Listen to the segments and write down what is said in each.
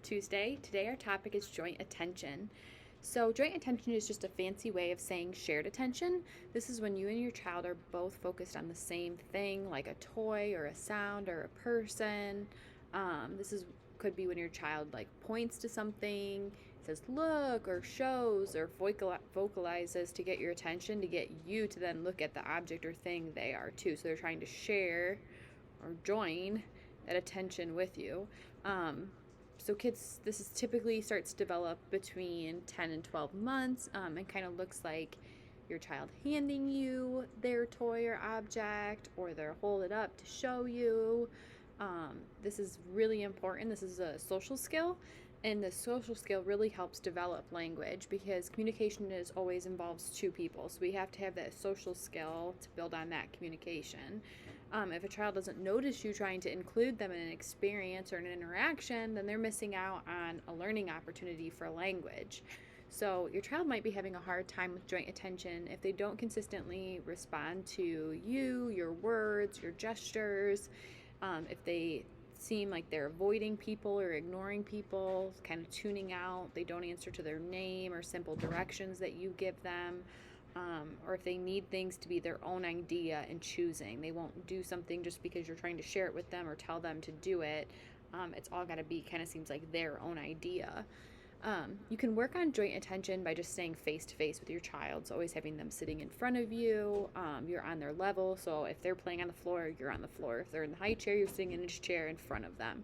Tuesday. Today our topic is joint attention. So, joint attention is just a fancy way of saying shared attention. This is when you and your child are both focused on the same thing, like a toy or a sound or a person. This is could be when your child like points to something, says look, or shows, or vocalizes to get your attention, to get you to then look at the object or thing they are too. So they're trying to share or join that attention with you. So kids, this is typically starts to develop between 10 and 12 months, and kind of looks like your child handing you their toy or object, or they're hold it up to show you. This is really important. This is a social skill, and the social skill really helps develop language because communication is always involves two people. So we have to have that social skill to build on that communication. If a child doesn't notice you trying to include them in an experience or an interaction, then they're missing out on a learning opportunity for language. So your child might be having a hard time with joint attention if they don't consistently respond to you, your words, your gestures, if they seem like they're avoiding people or ignoring people, kind of tuning out, they don't answer to their name or simple directions that you give them. Or if they need things to be their own idea and choosing. They won't do something just because you're trying to share it with them or tell them to do it. It's all got to be kind of seems like their own idea. You can work on joint attention by just staying face to face with your child. So always having them sitting in front of you. You're on their level. So if they're playing on the floor, you're on the floor. If they're in the high chair, you're sitting in a chair in front of them.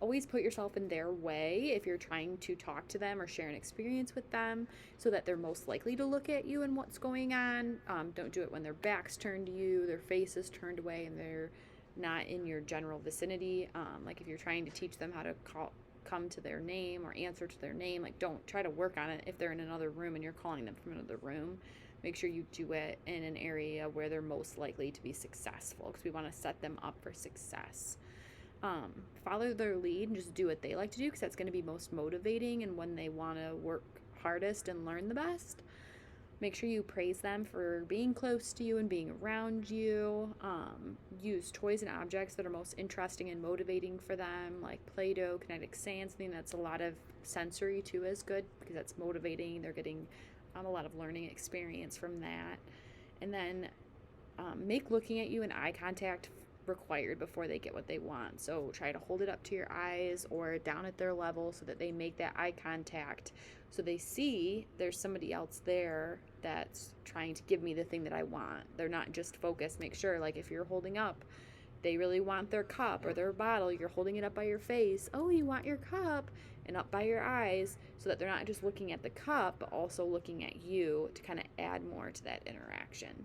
Always put yourself in their way if you're trying to talk to them or share an experience with them so that they're most likely to look at you and what's going on. Don't do it when their back's turned to you, their face is turned away, and they're not in your general vicinity. Like if you're trying to teach them how to come to their name or answer to their name, like don't try to work on it if they're in another room and you're calling them from another room. Make sure you do it in an area where they're most likely to be successful because we want to set them up for success. Follow their lead and just do what they like to do because that's going to be most motivating and when they want to work hardest and learn the best. Make sure you praise them for being close to you and being around you. Use toys and objects that are most interesting and motivating for them, like Play-Doh, kinetic sand, something that's a lot of sensory too is good because that's motivating. They're getting a lot of learning experience from that. And then make looking at you and eye contact required before they get what they want. So try to hold it up to your eyes or down at their level so that they make that eye contact so they see there's somebody else there that's trying to give me the thing that I want. They're not just focused. Make sure, like if you're holding up, they really want their cup or their bottle, you're holding it up by your face. Oh, you want your cup, and up by your eyes, so that they're not just looking at the cup but also looking at you to kind of add more to that interaction.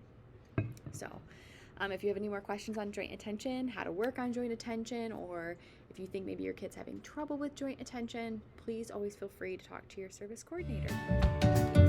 So if you have any more questions on joint attention, how to work on joint attention, or if you think maybe your kid's having trouble with joint attention, please always feel free to talk to your service coordinator.